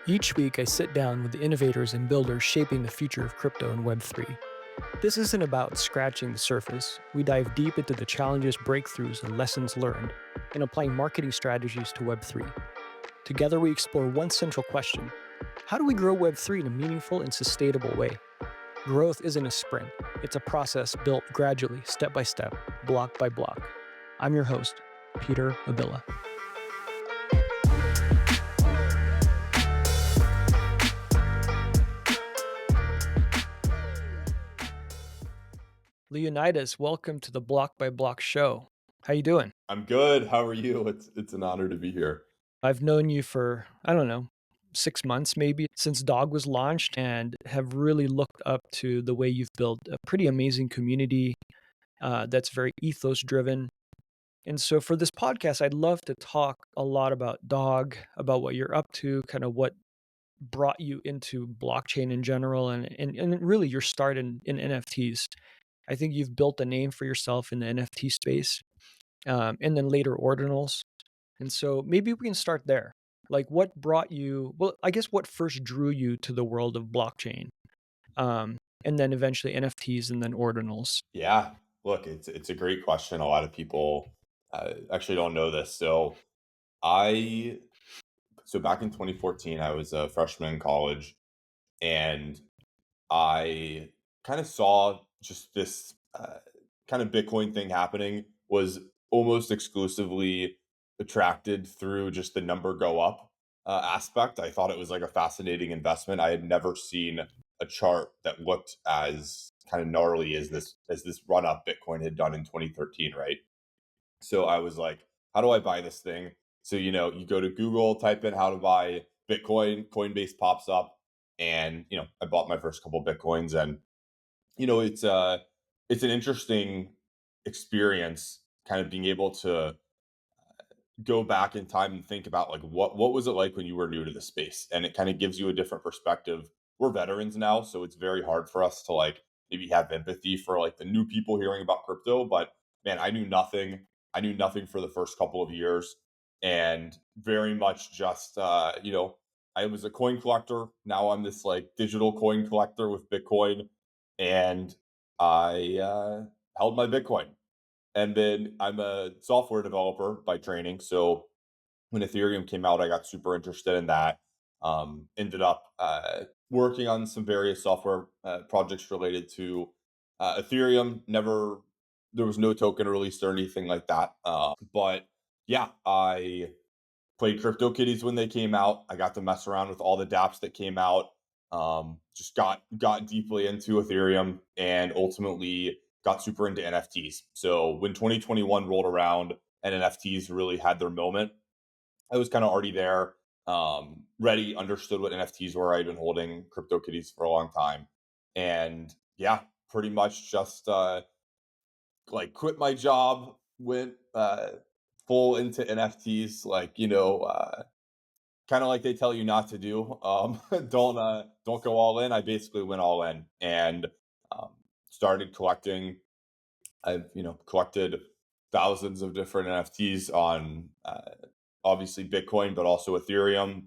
Each week, I sit down with the innovators and builders shaping the future of crypto and Web3. This isn't about scratching the surface. We dive deep into the challenges, breakthroughs, and lessons learned, and applying marketing strategies to Web3. Together, we explore one central question: how do we grow Web3 in a meaningful and sustainable way? Growth isn't a sprint, it's a process built gradually, step by step, block by block. I'm your host, Peter Abilla. Leonidas, welcome to the Block by Block show. How you doing? I'm good. How are you? It's an honor to be here. I've known you for, I don't know, 6 months maybe since Dog was launched, and have really looked up to the way you've built a pretty amazing community that's very ethos driven. And so for this podcast, I'd love to talk a lot about Dog, about what you're up to, kind of what brought you into blockchain in general, and really your start in NFTs. I think you've built a name for yourself in the NFT space, and then later Ordinals. And so maybe we can start there. Like, what brought you? Well, I guess what first drew you to the world of blockchain, and then eventually NFTs, and then Ordinals. Yeah. Look, it's a great question. A lot of people actually don't know this. I so back in 2014, I was a freshman in college, and I kind of saw just this kind of Bitcoin thing happening. Was almost exclusively attracted through just the number go up aspect. I thought it was like a fascinating investment. I had never seen a chart that looked as kind of gnarly as this run up Bitcoin had done in 2013, right? So I was like, how do I buy this thing? So you go to Google, type in how to buy Bitcoin, Coinbase pops up, and I bought my first couple Bitcoins, and you know it's uh it's an interesting experience, kind of being able to go back in time and think about like what was it like when you were new to the space, and it kind of gives you a different perspective. We're veterans now, so it's very hard for us to like maybe have empathy for like the new people hearing about crypto. But man, I knew nothing for the first couple of years, and very much just I was a coin collector. Now I'm this like digital coin collector with Bitcoin, and I held my Bitcoin. And then I'm a software developer by training. So when Ethereum came out, I got super interested in that. Ended up working on some various software projects related to Ethereum. Never, there was no token released or anything like that. But yeah, I played CryptoKitties when they came out. I got to mess around with all the dApps that came out. Just got deeply into Ethereum, and ultimately got super into NFTs. So when 2021 rolled around and NFTs really had their moment, I was kind of already there, ready, understood what NFTs were. I'd been holding CryptoKitties for a long time, and yeah, pretty much just like quit my job, went full into NFTs, like kind of like they tell you not to do. Don't go all in. I basically went all in, and um, started collecting. I've collected thousands of different NFTs on obviously Bitcoin, but also Ethereum,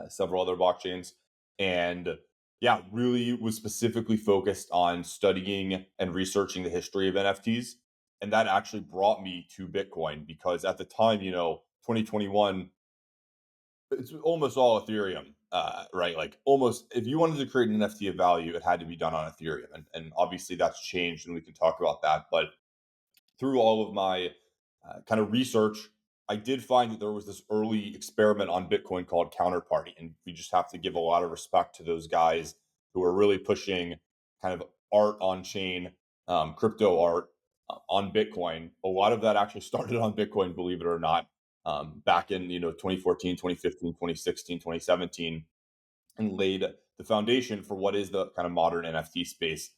several other blockchains, and yeah, really was specifically focused on studying and researching the history of NFTs, and that actually brought me to Bitcoin because at the time, 2021, it's almost all Ethereum, right? Like almost, if you wanted to create an NFT of value, it had to be done on Ethereum, and obviously that's changed, and we can talk about that. But through all of my kind of research, I did find that there was this early experiment on Bitcoin called Counterparty, and we just have to give a lot of respect to those guys who are really pushing kind of art on chain, crypto art on Bitcoin. A lot of that actually started on Bitcoin, believe it or not, back in 2014, 2015, 2016, 2017, and laid the foundation for what is the kind of modern NFT space.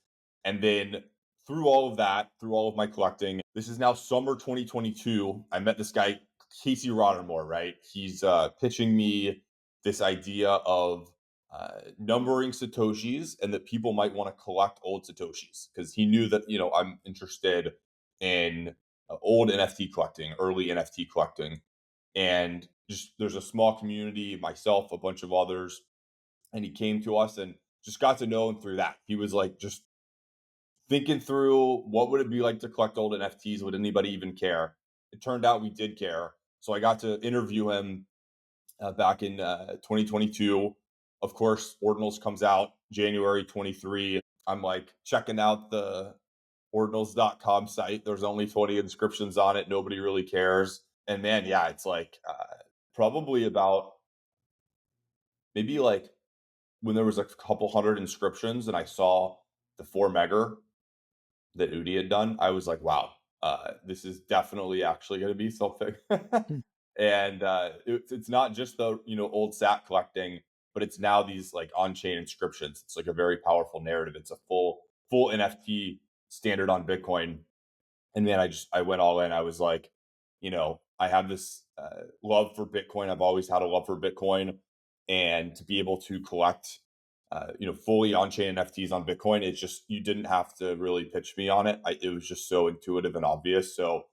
And then through all of that, through all of my collecting, this is now summer 2022. I met this guy, Casey Rottermore, right? He's pitching me this idea of numbering Satoshis, and that people might want to collect old Satoshis because he knew that, I'm interested in old NFT collecting, early NFT collecting. And just there's a small community, myself, a bunch of others, and he came to us and just got to know him through that. He was like just thinking through what would it be like to collect old NFTs? Would anybody even care? It turned out we did care. So I got to interview him back in 2022. Of course, Ordinals comes out January 23. I'm like checking out the ordinals.com site. There's only 20 inscriptions on it. Nobody really cares. And man, yeah, it's like probably about maybe like when there was a couple hundred inscriptions and I saw the 4 Megger that Udi had done, I was like, wow, this is definitely actually going to be something. Hmm. And it's not just the old sat collecting, but it's now these like on-chain inscriptions. It's like a very powerful narrative. It's a full NFT standard on Bitcoin. And man, I went all in. I was like, I have this love for Bitcoin. I've always had a love for Bitcoin, and to be able to collect, fully on-chain NFTs on Bitcoin, it's just you didn't have to really pitch me on it. It was just so intuitive and obvious. So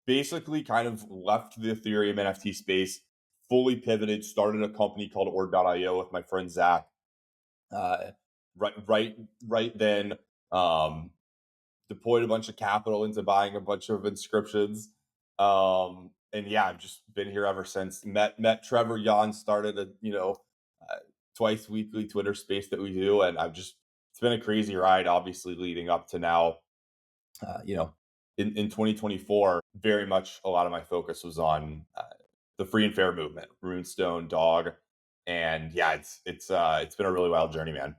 basically, kind of left the Ethereum NFT space, fully pivoted, started a company called Ord.io with my friend Zach. Uh, right then. Um, Deployed a bunch of capital into buying a bunch of inscriptions. And yeah, I've just been here ever since. Met Trevor Yon, started a uh, twice weekly Twitter space that we do, and it's been a crazy ride. Obviously, leading up to now, in 2024, very much a lot of my focus was on the free and fair movement, Runestone, Dog, and yeah, it's been a really wild journey, man.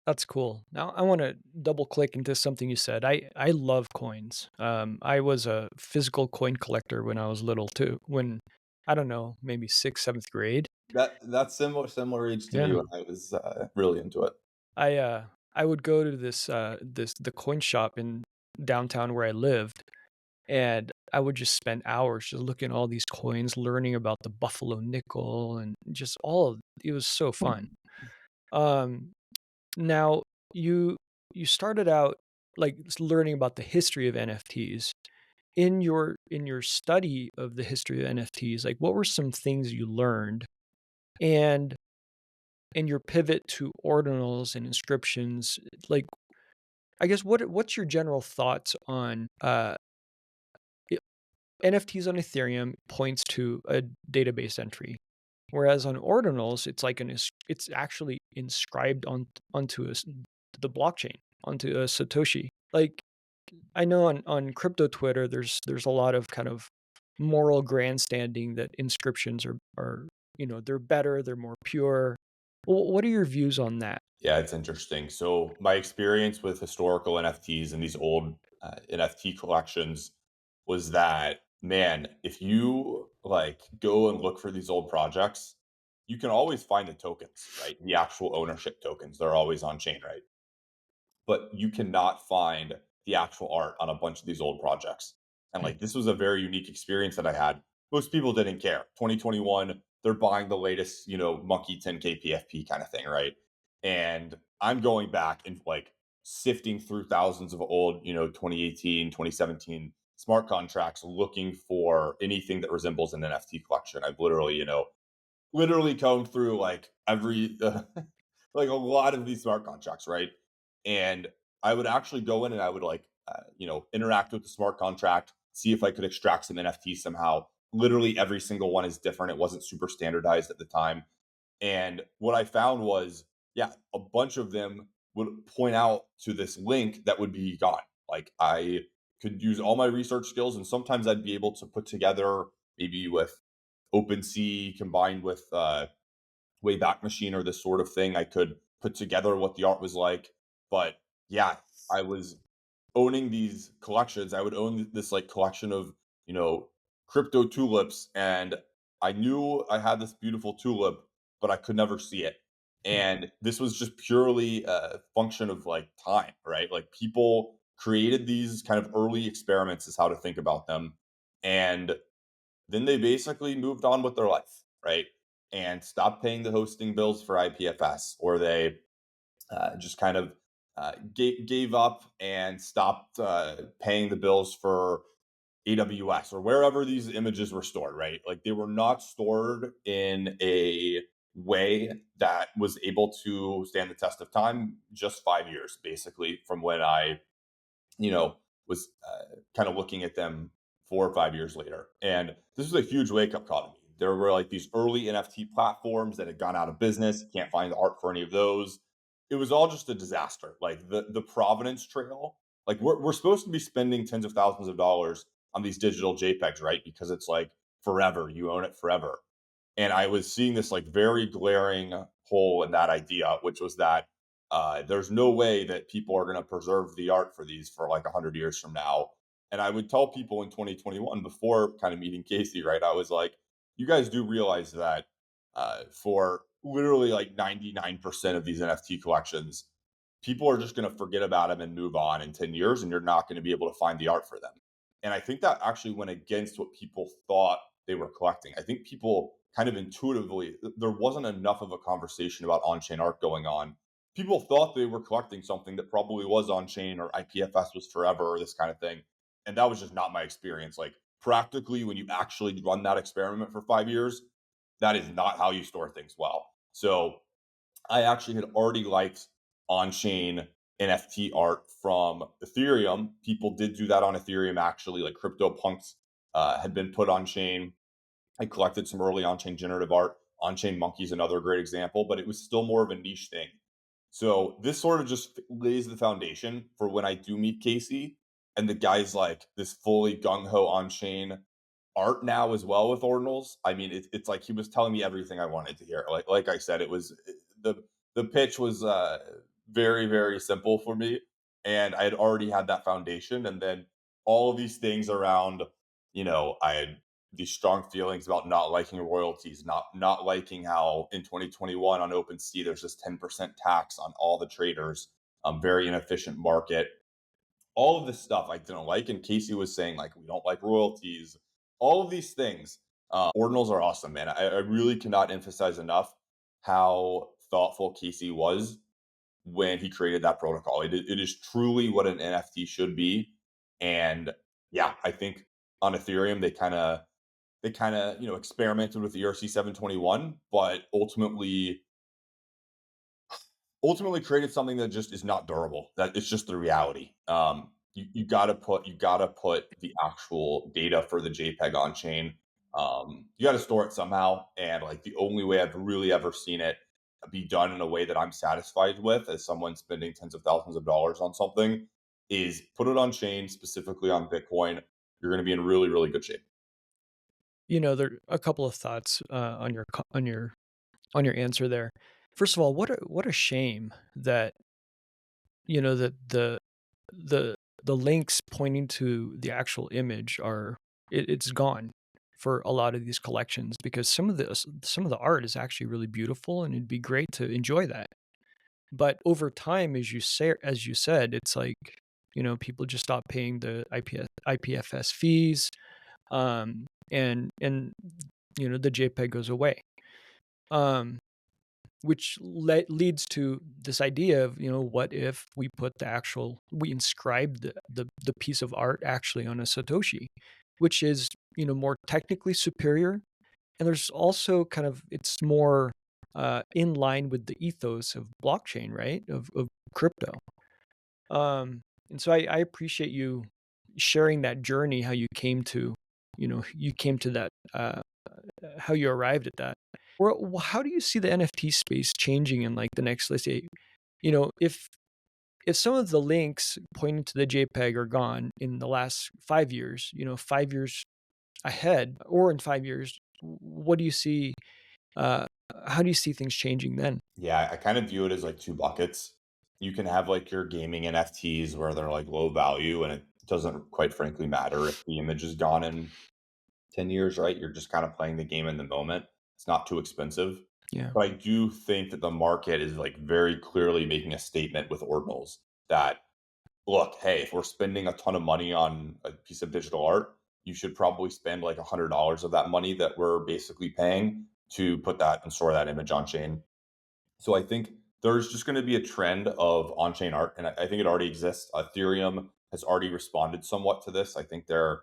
That's cool. Now I want to double click into something you said. I love coins. I was a physical coin collector when I was little too. When I don't know, maybe sixth, seventh grade. That's similar age to me Yeah, when I was really into it. I uh I would go to the coin shop in downtown where I lived, and I would just spend hours just looking at all these coins, learning about the Buffalo nickel and just all of it was so fun. Um, Now you you started out like learning about the history of NFTs. In your study of the history of NFTs, like what were some things you learned? And in your pivot to ordinals and inscriptions, like I guess what's your general thoughts on i- NFTs on Ethereum points to a database entry, whereas on ordinals it's like it's actually inscribed onto the blockchain, onto a Satoshi. Like I know on crypto Twitter, there's a lot of kind of moral grandstanding that inscriptions are they're better, they're more pure. What are your views on that? Yeah, it's interesting. So my experience with historical NFTs and these old NFT collections was that, man, if you like go and look for these old projects, you can always find the tokens, right? The actual ownership tokens. They're always on chain, right? But you cannot find the actual art on a bunch of these old projects. And Hmm. like this was a very unique experience that I had. Most people didn't care. 2021, they're buying the latest, monkey 10K PFP kind of thing, right? And I'm going back and like sifting through thousands of old, 2018, 2017 smart contracts looking for anything that resembles an NFT collection. I've literally combed through like every like a lot of these smart contracts, right? And I would actually go in and I would like interact with the smart contract, see if I could extract some NFTs somehow. Literally every single one is different. It wasn't super standardized at the time. And what I found was, yeah, a bunch of them would point out to this link that would be gone. Like I could use all my research skills, and sometimes I'd be able to put together maybe with OpenSea combined with Wayback Machine or this sort of thing. I could put together what the art was like. But yeah, I was owning these collections. I would own this like collection of, you know, crypto tulips, and I knew I had this beautiful tulip, but I could never see it. Hmm. And this was just purely a function of like time, right? Like people created these kind of early experiments is how to think about them. And then they basically moved on with their life, right? And stopped paying the hosting bills for IPFS, or they just kind of gave up and stopped paying the bills for AWS or wherever these images were stored, right? Like they were not stored in a way that was able to stand the test of time. Just 5 years, basically, from when I was kind of looking at them 4 or 5 years later. And this was a huge wake up call to me. There were like these early NFT platforms that had gone out of business. You can't find the art for any of those. It was all just a disaster. Like the provenance trail, like we're supposed to be spending tens of thousands of dollars on these digital JPEGs, right? Because it's like forever, you own it forever. And I was seeing this like very glaring hole in that idea, which was that there's no way that people are going to preserve the art for these for like 100 years from now. And I would tell people in 2021, before kind of meeting Casey, right? I was like, you guys do realize that for literally like 99% of these NFT collections, people are just going to forget about them and move on in 10 years, and you're not going to be able to find the art for them. And I think that actually went against what people thought they were collecting. I think people kind of intuitively, there wasn't enough of a conversation about on chain art going on. People thought they were collecting something that probably was on chain or IPFS was forever or this kind of thing. And that was just not my experience. Like, practically, when you actually run that experiment for 5 years, that is not how you store things well. So I actually had already liked on chain NFT art from Ethereum. People did do that on Ethereum, actually, like CryptoPunks had been put on chain. I collected some early on chain generative art. On chain Monkey's another great example, but it was still more of a niche thing. So this sort of just lays the foundation for when I do meet Casey and the guy's like this fully gung ho on chain art now as well with Ordinals. I mean, it's like he was telling me everything I wanted to hear. Like I said, it was the pitch was very very simple for me, and I had already had that foundation, and then all of these things around, I had these strong feelings about not liking royalties, not liking how in 2021 on OpenSea there's this 10% tax on all the traders, very inefficient market. All of this stuff I didn't like, and Casey was saying like we don't like royalties. All of these things, ordinals are awesome, man. I really cannot emphasize enough how thoughtful Casey was when he created that protocol. It is truly what an NFT should be, and yeah, I think on Ethereum they kind of experimented with ERC 721, but ultimately created something that just is not durable. That it's just the reality. You gotta put the actual data for the JPEG on chain. You got to store it somehow, and like the only way I've really ever seen it be done in a way that I'm satisfied with, as someone spending tens of thousands of dollars on something, is put it on chain, specifically on Bitcoin. You're going to be in really really good shape. There are a couple of thoughts on your answer there. First of all, what a shame that that the the links pointing to the actual image it's gone for a lot of these collections, because some of the art is actually really beautiful and it'd be great to enjoy that. But over time, as you said, it's like, people just stop paying the IPFS fees, and the JPEG goes away. Um, which leads to this idea of, what if we inscribe the piece of art actually on a Satoshi, which is, more technically superior. And there's also kind of, it's more in line with the ethos of blockchain, right? Of crypto. And so I appreciate you sharing that journey, how you came to that, how you arrived at that. Or how do you see the NFT space changing in like the next, let's say, if some of the links pointing to the JPEG are gone in the last 5 years, 5 years ahead, or in 5 years, what do you see? Uh, how do you see things changing then? Yeah, I kind of view it as like two buckets. You can have like your gaming NFTs where they're like low value and it doesn't quite frankly matter if the image is gone in 10 years, right? You're just kind of playing the game in the moment. It's not too expensive. Yeah. But I do think that the market is like very clearly making a statement with ordinals that, look, hey, if we're spending a ton of money on a piece of digital art, you should probably spend like $100 of that money that we're basically paying to put that and store that image on chain. So I think there's just going to be a trend of on-chain art, and I think it already exists. Ethereum has already responded somewhat to this. I think they're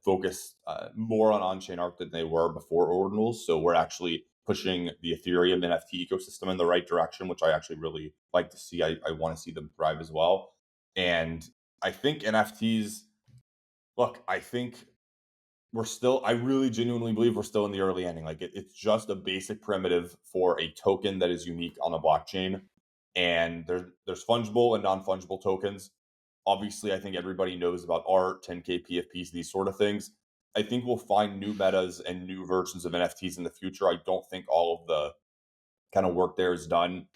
focus more on chain art than they were before Ordinals. So we're actually pushing the Ethereum NFT ecosystem in the right direction, which I actually really like to see. I want to see them thrive as well. And I think NFTs, look, I think I really genuinely believe we're still in the early ending. Like it's just a basic primitive for a token that is unique on a blockchain. And there's fungible and non-fungible tokens. Obviously, I think everybody knows about art, 10K PFPs, these sort of things. I think we'll find new metas and new versions of NFTs in the future. I don't think all of the kind of work there is done.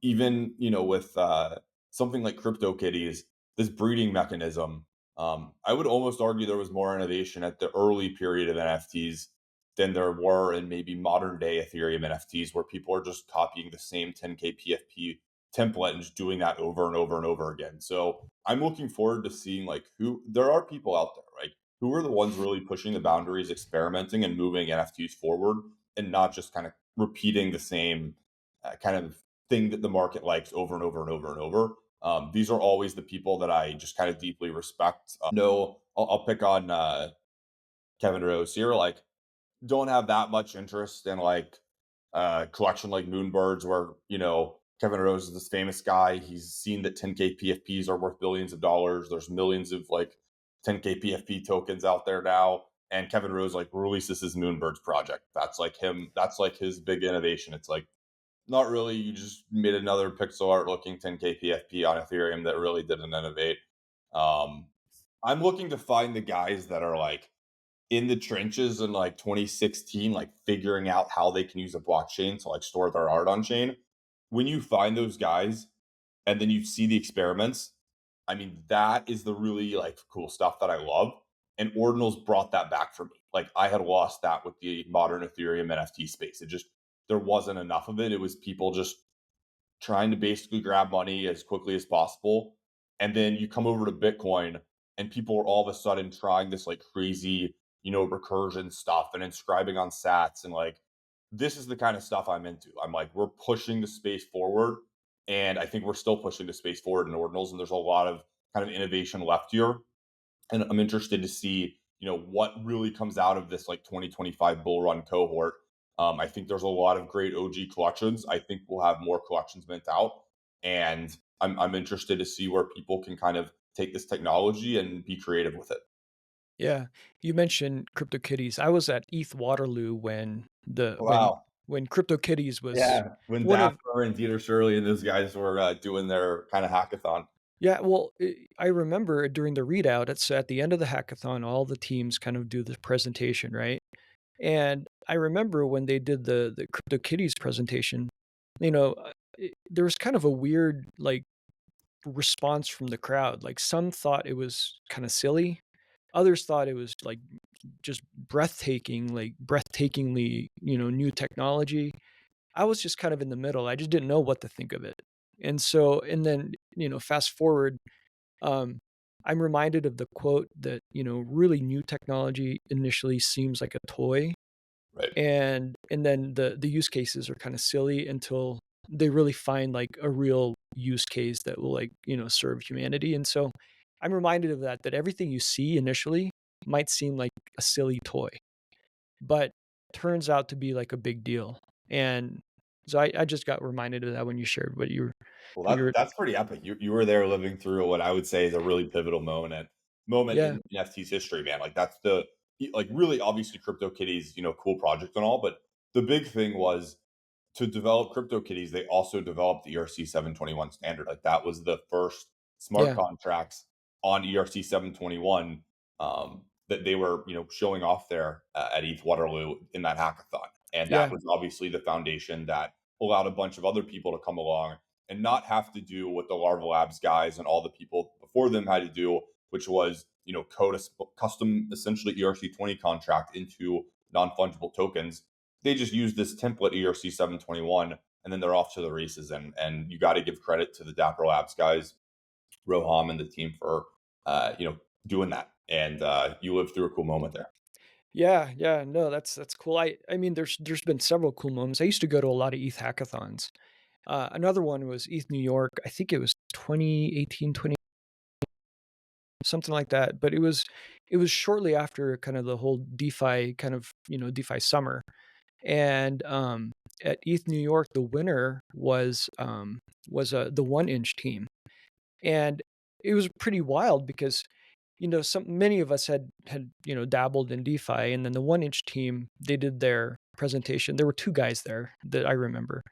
Even with something like CryptoKitties, this breeding mechanism, I would almost argue there was more innovation at the early period of NFTs than there were in maybe modern day Ethereum NFTs, where people are just copying the same 10K PFP template and just doing that over and over and over again. So I'm looking forward to seeing like who there are people out there, right? Who are the ones really pushing the boundaries, experimenting and moving NFTs forward, and not just kind of repeating the same kind of thing that the market likes over and over and over and over. These are always the people that I just kind of deeply respect. No, I'll pick on Kevin Rose here. Like, don't have that much interest in like collection like Moonbirds, where Kevin Rose is this famous guy. He's seen that 10K PFPs are worth billions of dollars. There's millions of like 10K PFP tokens out there now. And Kevin Rose like releases his Moonbirds project. That's like him. That's like his big innovation. It's like not really. You just made another pixel art looking 10K PFP on Ethereum that really didn't innovate. Um, I'm looking to find the guys that are like in the trenches in like 2016, like figuring out how they can use a blockchain to like store their art on chain. When you find those guys and then you see the experiments, I mean, that is the really like cool stuff that I love. And Ordinals brought that back for me. Like I had lost that with the modern Ethereum NFT space. There wasn't enough of it. It was people just trying to basically grab money as quickly as possible. And then you come over to Bitcoin and people are all of a sudden trying this like crazy, recursion stuff and inscribing on sats. And like, this is the kind of stuff I'm into. I'm like, we're pushing the space forward. And I think we're still pushing the space forward in Ordinals. And there's a lot of kind of innovation left here, and I'm interested to see, what really comes out of this like 2025 bull run cohort. I think there's a lot of great OG collections. I think we'll have more collections mint out, and I'm interested to see where people can kind of take this technology and be creative with it. Yeah. You mentioned CryptoKitties. I was at ETH Waterloo when the Wow. when CryptoKitties was Yeah, when one of Dapper and Dieter Shirley and those guys were doing their kind of hackathon. yeah, well, I remember during the readout, it's at the end of the hackathon, all the teams kind of do the presentation, right? And I remember when they did the CryptoKitties presentation, there was kind of a weird, like, response from the crowd. Like, some thought it was kinda silly, others thought it was, like, just breathtaking, like, breathtakingly, new technology. I was just kind of in the middle, I just didn't know what to think of it. And then, fast forward, um, I'm reminded of the quote that, really new technology initially seems like a toy, Right. and then the use cases are kinda silly until they really find, like, a real use case that will, like, serve humanity. And so I'm reminded of that everything you see initially might seem like a silly toy, but turns out to be, like, a big deal. And so I just got reminded of that when you shared Well, what you're that's pretty epic. You were there living through what I would say is a really pivotal moment yeah, in NFT's history, man. Like that's the like really obviously CryptoKitties, cool project and all, but the big thing was to develop CryptoKitties, they also developed the ERC 721 standard. Like that was the first smart yeah, contracts on ERC 721 that they were, showing off there at ETH Waterloo in that hackathon. And that yeah, was obviously the foundation that allowed a bunch of other people to come along and not have to do what the Larva Labs guys and all the people before them had to do, which was, code a custom, essentially ERC20 contract into non fungible tokens. They just use this template ERC 721 and then they're off to the races. And you got to give credit to the Dapper Labs guys, Roham and the team for doing that. And you lived through a cool moment there. yeah, yeah, no, that's cool. I mean, there's been several cool moments. I used to go to a lot of ETH hackathons. Another one was ETH New York. I think it was 2018, something like that. But it was shortly after kind of the whole DeFi kind of, DeFi summer. And at ETH New York, the winner was the 1 inch team. And it was pretty wild because some many of us had dabbled in DeFi, and then the 1 inch team, they did their presentation. There were two guys there that I remember.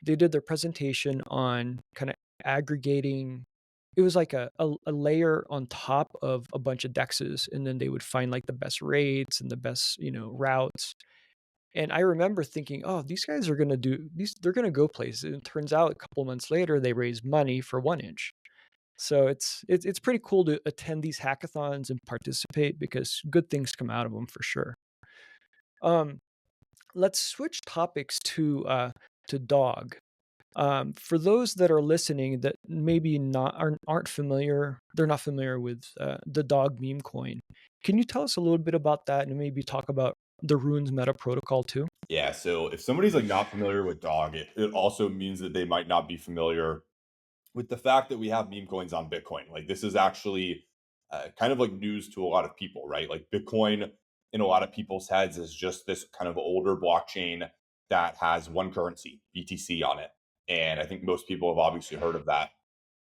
They did their presentation on kind of aggregating. It was like a layer on top of a bunch of dexes, and then they would find like the best rates and the best routes. And I remember thinking, oh, these guys are gonna do these. They're gonna go places. And it turns out a couple months later, they raised money for 1 inch. So it's pretty cool to attend these hackathons and participate because good things come out of them for sure. Um, let's switch topics to dog. For those that are listening that maybe aren't familiar, they're not familiar with the dog meme coin. Can you tell us a little bit about that and maybe talk about the Runes Meta protocol too? Yeah, so if somebody's like not familiar with dog, it also means that they might not be familiar with the fact that we have meme coins on Bitcoin. Like this is actually kind of like news to a lot of people, right? Like Bitcoin in a lot of people's heads is just this kind of older blockchain that has one currency, BTC, on it. And I think most people have obviously heard of that,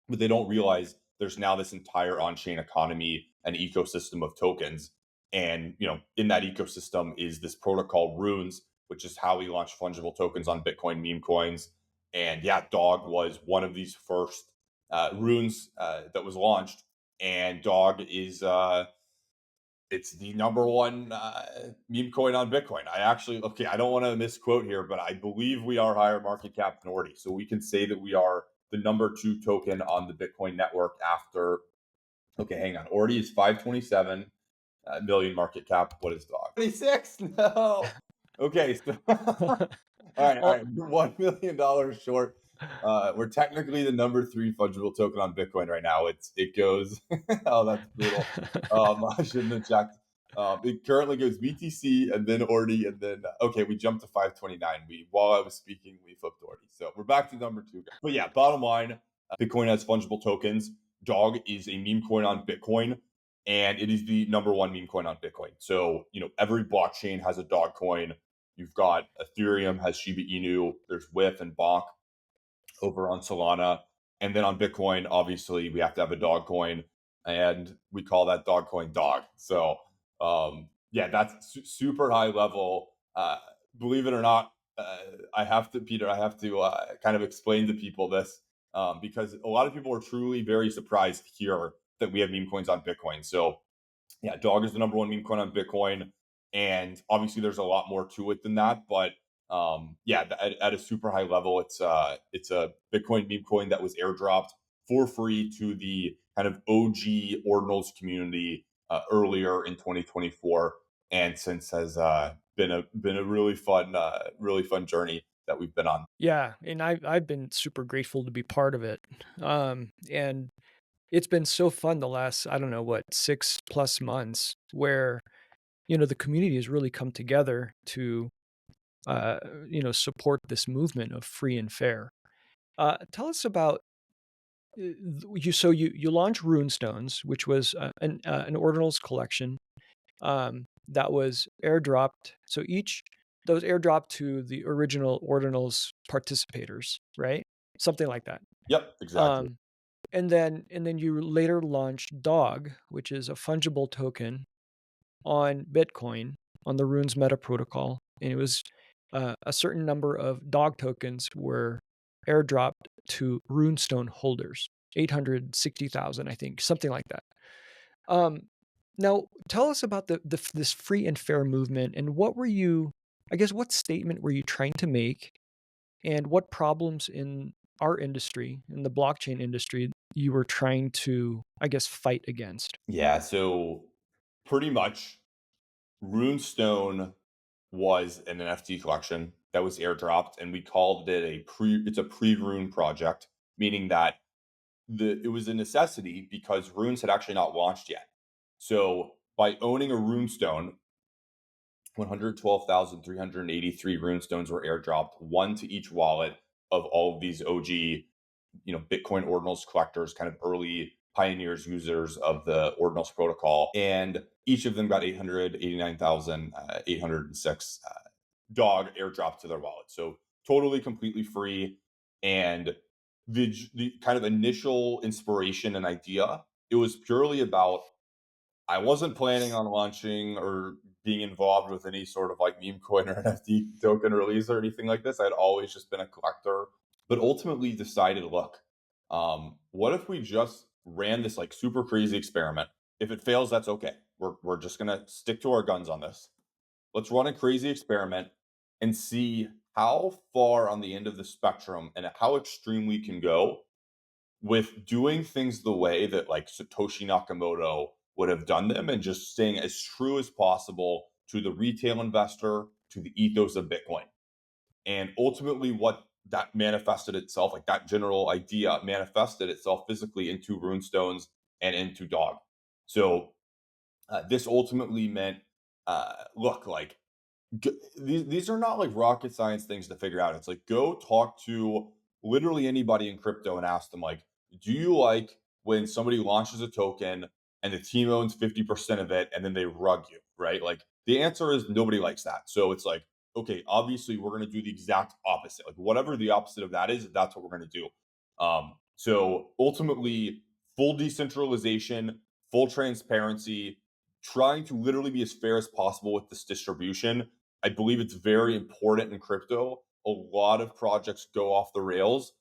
but they don't realize there's now this entire on-chain economy and ecosystem of tokens. And in that ecosystem is this protocol Runes, which is how we launched fungible tokens on Bitcoin meme coins. And yeah, Dog was one of these first Runes that was launched. And Dog is it's the number one meme coin on Bitcoin. Okay, I don't want to misquote here, but I believe we are higher market cap than Ordi. So we can say that we are the number two token on the Bitcoin network after, okay, hang on. Ordi is 527 million market cap. What is Dog? 26? No. Okay, so all All right, $1 million short. We're technically the number three fungible token on Bitcoin right now. It goes. Oh, that's brutal. I shouldn't have checked. It currently goes BTC and then Ordi and then okay, we jumped to 529. While I was speaking, we flipped Ordi, so we're back to number two. But yeah, bottom line, Bitcoin has fungible tokens. Dog is a meme coin on Bitcoin, and it is the number one meme coin on Bitcoin. So every blockchain has a dog coin. You've got Ethereum has Shiba Inu. There's WIF and Bonk over on Solana. And then on Bitcoin, obviously, we have to have a dog coin, and we call that dog coin Dog. So, yeah, that's super high level. Believe it or not, Peter, I have to kind of explain to people this because a lot of people are truly very surprised to hear that we have meme coins on Bitcoin. So, yeah, Dog is the number one meme coin on Bitcoin, and obviously there's a lot more to it than that. But yeah, at a super high level, it's a Bitcoin meme coin that was airdropped for free to the kind of OG Ordinals community earlier in 2024, and since has been a really fun journey that we've been on. Yeah, and I've been super grateful to be part of it. And it's been so fun the last, I don't know what, 6+ months where, the community has really come together to support this movement of free and fair. Tell us about you launch Runestones, which was an Ordinals collection that was airdropped. So each those airdropped to the original Ordinals participators, right? Something like that. Yep, exactly. Um, and then you later launched Dog, which is a fungible token on Bitcoin on the Runes Meta protocol, and it was a certain number of dog tokens were airdropped to Runestone holders, 860,000, I think, something like that. Um, now, tell us about this free and fair movement, and I guess, what statement were you trying to make, and what problems in our industry, in the blockchain industry, you were trying to, I guess, fight against? Yeah, so pretty much Runestone was an NFT collection that was airdropped, and we called it it's a pre-Rune project, meaning that it was a necessity because Runes had actually not launched yet. So by owning a Runestone, 112,383 Runestones were airdropped, one to each wallet of all of these OG, Bitcoin Ordinals collectors, kind of early pioneers, users of the Ordinals protocol, and each of them got 889,806 dog airdrop to their wallet. So totally, completely free. And the kind of initial inspiration and idea, it was purely about, I wasn't planning on launching or being involved with any sort of like meme coin or NFT token release or anything like this. I'd always just been a collector, but ultimately decided, look, what if we just ran this like super crazy experiment? If it fails, that's okay. We're just gonna stick to our guns on this. Let's run a crazy experiment and see how far on the end of the spectrum and how extreme we can go with doing things the way that like Satoshi Nakamoto would have done them, and just staying as true as possible to the retail investor, to the ethos of Bitcoin. And ultimately, what that manifested itself, like that general idea manifested itself physically into runestones and into dog. So this ultimately meant, look, like these are not like rocket science things to figure out. It's like, go talk to literally anybody in crypto and ask them, like, do you like when somebody launches a token and the team owns 50% of it and then they rug you, right? Like, the answer is nobody likes that. So it's like, okay, obviously we're going to do the exact opposite. Like, whatever the opposite of that is, that's what we're going to do. So ultimately, full decentralization, full transparency, trying to literally be as fair as possible with this distribution. I believe it's very important in crypto. A lot of projects go off the rails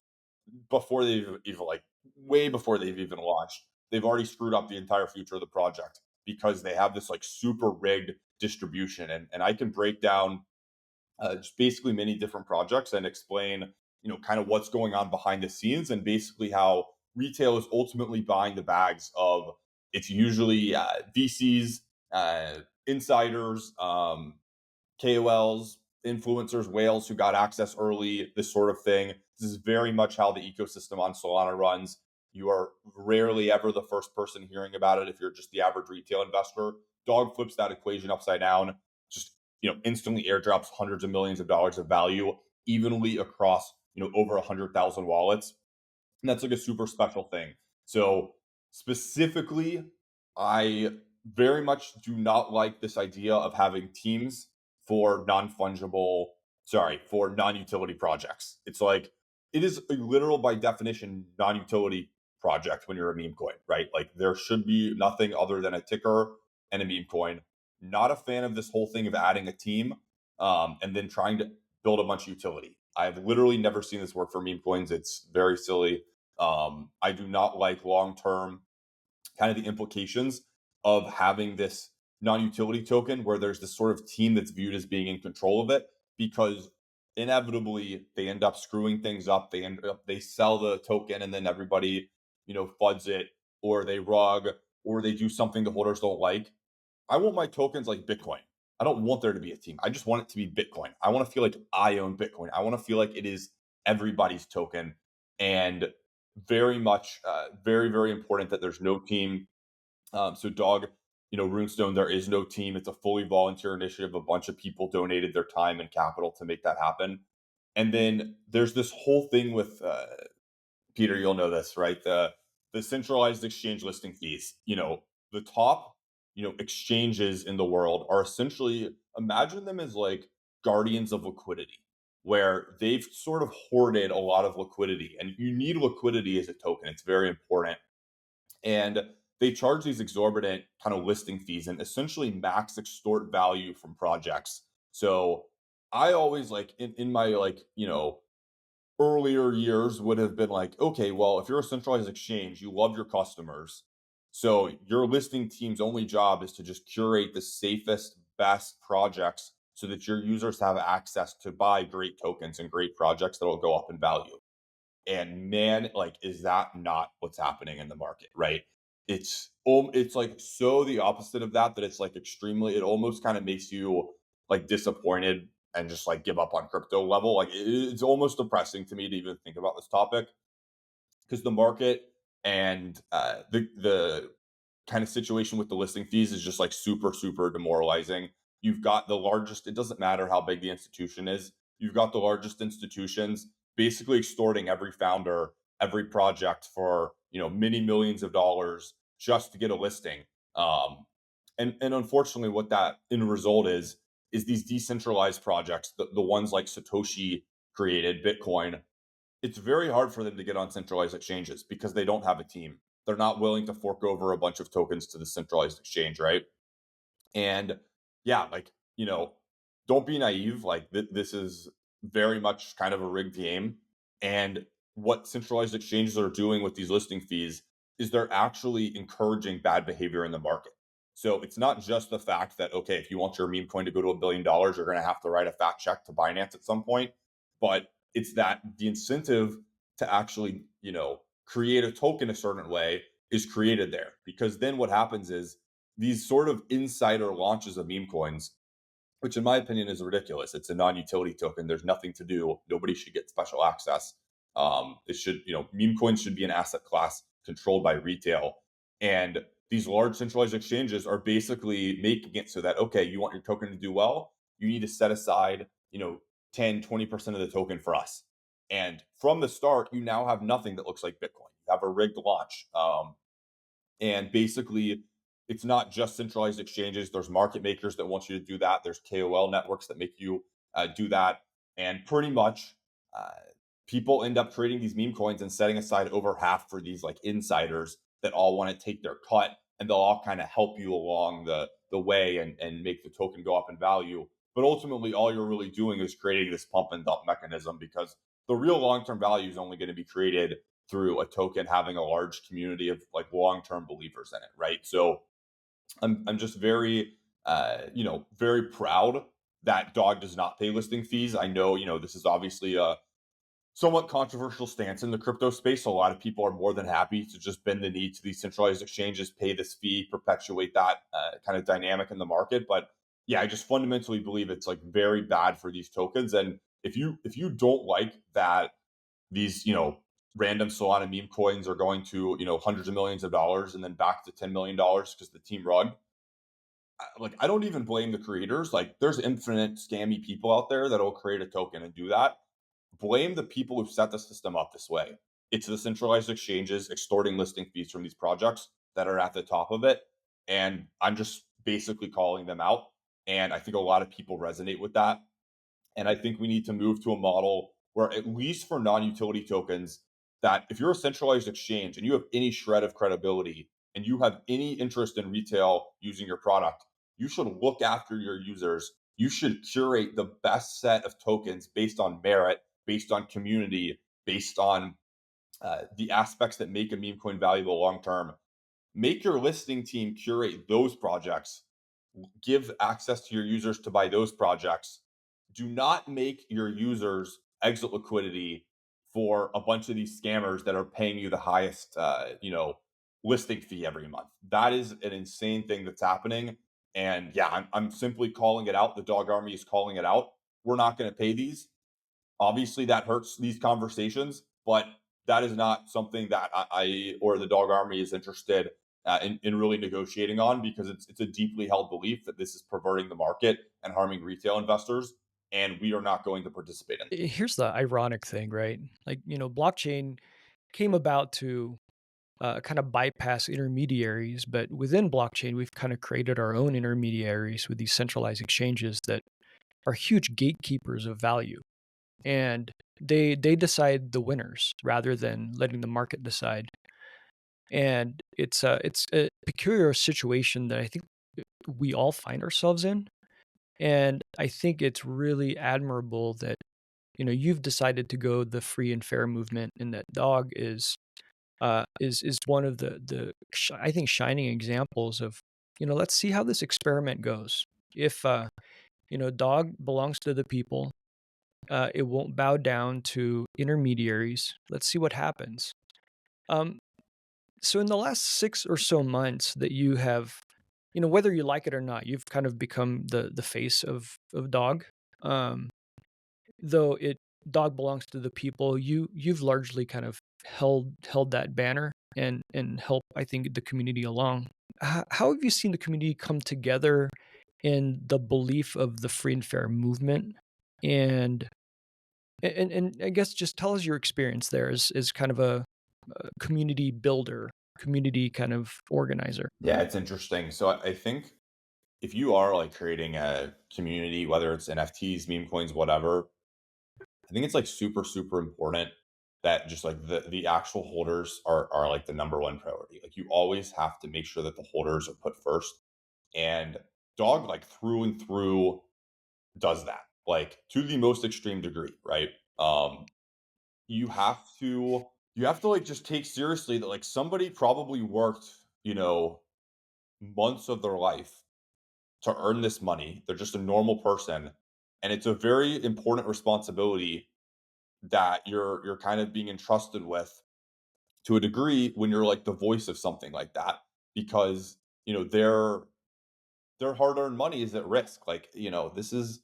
before they've even, like, way before they've even launched. They've already screwed up the entire future of the project because they have this like super rigged distribution. And I can break down just basically many different projects and explain, kind of what's going on behind the scenes, and basically how retail is ultimately buying the bags of, it's usually VCs, insiders, KOLs, influencers, whales who got access early, this sort of thing. This is very much how the ecosystem on Solana runs. You are rarely ever the first person hearing about it if you're just the average retail investor. Dog flips that equation upside down, just instantly airdrops hundreds of millions of dollars of value evenly across over 100,000 wallets. And that's like a super special thing. So specifically, I very much do not like this idea of having teams for for non-utility projects. It's like, it is a literal, by definition, non-utility project when you're a meme coin, right? Like, there should be nothing other than a ticker and a meme coin. Not a fan of this whole thing of adding a team, and then trying to build a bunch of utility. I've literally never seen this work for meme coins. It's very silly. I do not like long term kind of the implications of having this non-utility token where there's this sort of team that's viewed as being in control of it, because inevitably they end up screwing things up. They sell the token and then everybody fuds it, or they rug, or they do something the holders don't like. I want my tokens like Bitcoin. I don't want there to be a team. I just want it to be Bitcoin. I want to feel like I own Bitcoin. I want to feel like it is everybody's token. And very much, very, very important that there's no team. So Dog, Runestone, there is no team. It's a fully volunteer initiative. A bunch of people donated their time and capital to make that happen. And then there's this whole thing with Peter, you'll know this, right? The centralized exchange listing fees. The top, exchanges in the world are essentially, imagine them as like guardians of liquidity, where they've sort of hoarded a lot of liquidity, and you need liquidity as a token. It's very important. And they charge these exorbitant kind of listing fees and essentially max extort value from projects. So I always, like, in my, like, earlier years would have been like, okay, well, if you're a centralized exchange, you love your customers. So your listing team's only job is to just curate the safest, best projects so that your users have access to buy great tokens and great projects that will go up in value. And man, like, is that not what's happening in the market, right? It's like so the opposite of that, that it's like extremely, it almost kind of makes you like disappointed and just like give up on crypto level. Like, it's almost depressing to me to even think about this topic, because the market and the kind of situation with the listing fees is just like super, super demoralizing. You've got the largest, it doesn't matter how big the institution is, you've got the largest institutions basically extorting every founder every project for, many millions of dollars just to get a listing. Um, and unfortunately, what that end result is these decentralized projects, the ones like Satoshi created, Bitcoin. It's very hard for them to get on centralized exchanges because they don't have a team. They're not willing to fork over a bunch of tokens to the centralized exchange, right? And yeah, like, don't be naive. Like, this is very much kind of a rigged game. And what centralized exchanges are doing with these listing fees is they're actually encouraging bad behavior in the market. So it's not just the fact that, okay, if you want your meme coin to go to $1 billion, you're going to have to write a fat check to Binance at some point. But it's that the incentive to actually, create a token a certain way is created there. Because then what happens is these sort of insider launches of meme coins, which in my opinion is ridiculous. It's a non-utility token. There's nothing to do. Nobody should get special access. It should, meme coins should be an asset class controlled by retail. And these large centralized exchanges are basically making it so that, okay, you want your token to do well, you need to set aside, 10, 20% of the token for us. And from the start, you now have nothing that looks like Bitcoin. You have a rigged launch. And basically, it's not just centralized exchanges. There's market makers that want you to do that. There's KOL networks that make you do that. And pretty much, uh, people end up trading these meme coins and setting aside over half for these like insiders that all want to take their cut, and they'll all kind of help you along the way and make the token go up in value. But ultimately, all you're really doing is creating this pump and dump mechanism, because the real long term value is only going to be created through a token having a large community of like long-term believers in it, right? So I'm just very very proud that Dog does not pay listing fees. I know, this is obviously a somewhat controversial stance in the crypto space. A lot of people are more than happy to just bend the knee to these centralized exchanges, pay this fee, perpetuate that kind of dynamic in the market. But yeah, I just fundamentally believe it's like very bad for these tokens. And if you don't like that these, random Solana meme coins are going to, hundreds of millions of dollars and then back to $10 million because the team rug. Like, I don't even blame the creators. Like, there's infinite scammy people out there that'll create a token and do that. Blame the people who set the system up this way. It's the centralized exchanges extorting listing fees from these projects that are at the top of it. And I'm just basically calling them out. And I think a lot of people resonate with that. And I think we need to move to a model where, at least for non-utility tokens, that if you're a centralized exchange and you have any shred of credibility and you have any interest in retail using your product, you should look after your users. You should curate the best set of tokens based on merit, based on community, based on the aspects that make a meme coin valuable long term. Make your listing team curate those projects, give access to your users to buy those projects. Do not make your users exit liquidity for a bunch of these scammers that are paying you the highest, listing fee every month. That is an insane thing that's happening. And yeah, I'm simply calling it out. The dog army is calling it out. We're not going to pay these. Obviously, that hurts these conversations, but that is not something that I or the dog army is interested in really negotiating on, because it's a deeply held belief that this is perverting the market and harming retail investors, and we are not going to participate in it. Here's the ironic thing, right? Like, blockchain came about to kind of bypass intermediaries, but within blockchain, we've kind of created our own intermediaries with these centralized exchanges that are huge gatekeepers of value, and they decide the winners rather than letting the market decide. And it's a peculiar situation that I think we all find ourselves in. And I think it's really admirable that you've decided to go the free and fair movement, and that Dog is one of the I think shining examples of, let's see how this experiment goes. If Dog belongs to the people, it won't bow down to intermediaries. Let's see what happens. Um, so in the last 6 or so months that you have, whether you like it or not, you've kind of become the face of Dog. Um, though it Dog belongs to the people, you've largely kind of held that banner and help, I think, the community along. How have you seen the community come together in the belief of the free and fair movement? And I guess just tell us your experience there as kind of community builder, community kind of organizer. Yeah, it's interesting. So I think if you are like creating a community, whether it's NFTs, meme coins, whatever, I think it's like super, super important that just like the actual holders are like the number one priority. Like you always have to make sure that the holders are put first. And Dog like through and through does that, like to the most extreme degree, right? You have to you have to like just take seriously that like somebody probably worked, months of their life to earn this money. They're just a normal person. And it's a very important responsibility that you're kind of being entrusted with to a degree when you're like the voice of something like that because their hard-earned money is at risk. Like, this is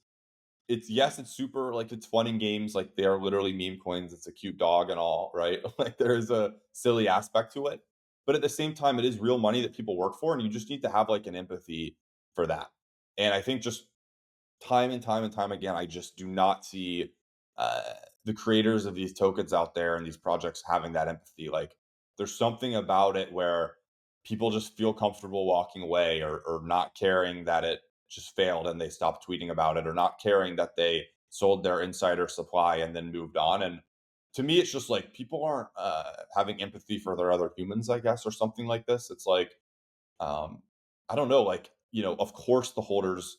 it's yes, it's super like it's fun in games, like they are literally meme coins, it's a cute dog and all, right? Like there is a silly aspect to it. But at the same time, it is real money that people work for, and you just need to have like an empathy for that. And I think just time and time and time again, I just do not see uh, the creators of these tokens out there and these projects having that empathy. Like, there's something about it where people just feel comfortable walking away or not caring that it just failed and they stopped tweeting about it, or not caring that they sold their insider supply and then moved on. And to me, it's just like people aren't having empathy for their other humans, I guess, or something like this. It's like, um, I don't know, like, of course the holders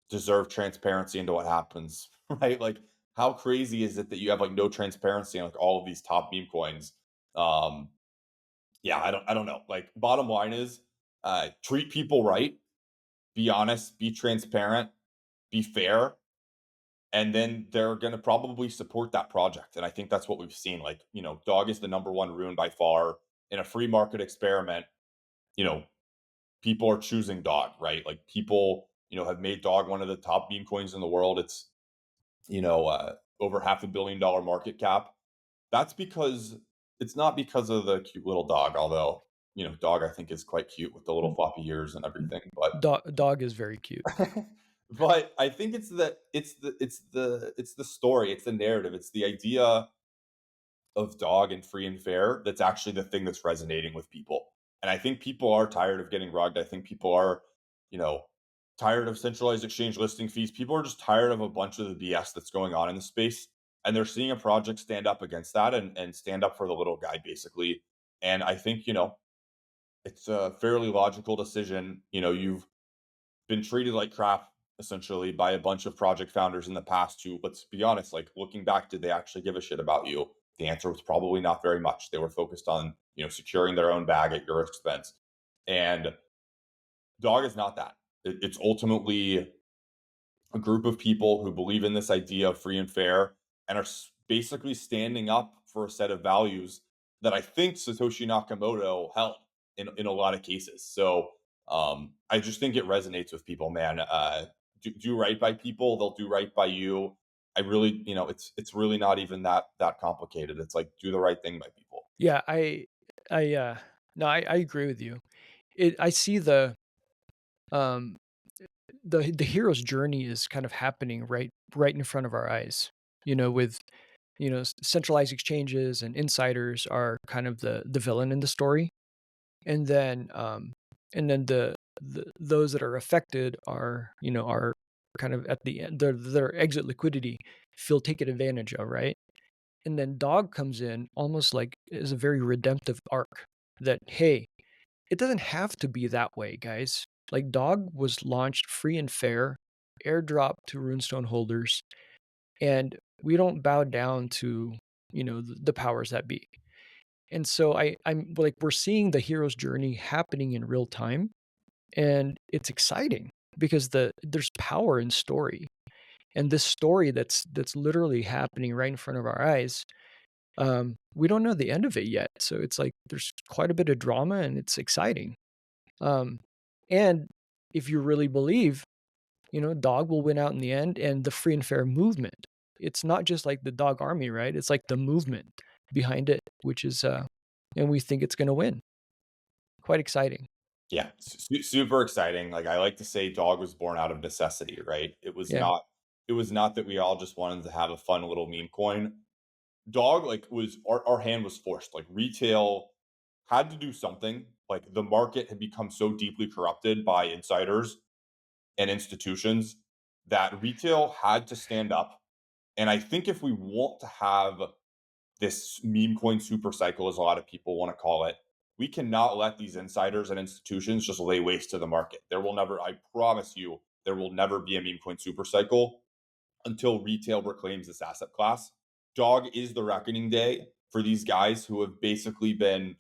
deserve transparency into what happens, right? Like, how crazy is it that you have like no transparency on like all of these top meme coins? Um, yeah, I don't know. Like, bottom line is, treat people right, be honest, be transparent, be fair, and then they're going to probably support that project. And I think that's what we've seen. Like, Dog is the number one rune by far in a free market experiment. You know, people are choosing Dog, right? Like people, have made Dog one of the top meme coins in the world. It's over $500 million market cap. That's because it's not because of the cute little dog, although, Dog I think is quite cute with the little floppy ears and everything. But Dog is very cute. but I think it's the story, it's the narrative, it's the idea of Dog and free and fair that's actually the thing that's resonating with people. And I think people are tired of getting rugged. I think people are, you know, tired of centralized exchange listing fees. People are just tired of a bunch of the BS that's going on in the space. And they're seeing a project stand up against that and stand up for the little guy, basically. And I think, it's a fairly logical decision. You've been treated like crap essentially by a bunch of project founders in the past who, let's be honest, like looking back, did they actually give a shit about you? The answer was probably not very much. They were focused on, securing their own bag at your expense. And Dog is not that. It's ultimately a group of people who believe in this idea of free and fair and are basically standing up for a set of values that I think Satoshi Nakamoto held in a lot of cases. So I just think it resonates with people, man. Do right by people; they'll do right by you. I really, it's really not even that complicated. It's like do the right thing by people. Yeah, I no, I agree with you. I see um the hero's journey is kind of happening right in front of our eyes. With centralized exchanges and insiders are kind of the villain in the story, and then those that are affected are kind of at the end. Their exit liquidity feel taken advantage of, right? And then Dog comes in almost like is a very redemptive arc that, hey, it doesn't have to be that way, guys. Like Dog was launched free and fair, airdrop to runestone holders, and we don't bow down to, the powers that be. And so I'm like we're seeing the hero's journey happening in real time, and it's exciting because there's power in story. And this story that's literally happening right in front of our eyes, we don't know the end of it yet. So it's like there's quite a bit of drama and it's exciting. Um, and if you really believe, Dog will win out in the end and the free and fair movement. It's not just like the Dog army, right? It's like the movement behind it, which is, and we think it's going to win. Quite exciting. Yeah, super exciting. Like I like to say, Dog was born out of necessity, right? It was Yeah. not. It was not that we all just wanted to have a fun little meme coin. Dog like was our hand was forced. Like retail had to do something. Like the market had become so deeply corrupted by insiders and institutions that retail had to stand up. And I think if we want to have this meme coin super cycle, as a lot of people want to call it, we cannot let these insiders and institutions just lay waste to the market. There will never, I promise you, there will never be a meme coin super cycle until retail reclaims this asset class. Dog is the reckoning day for these guys who have basically been,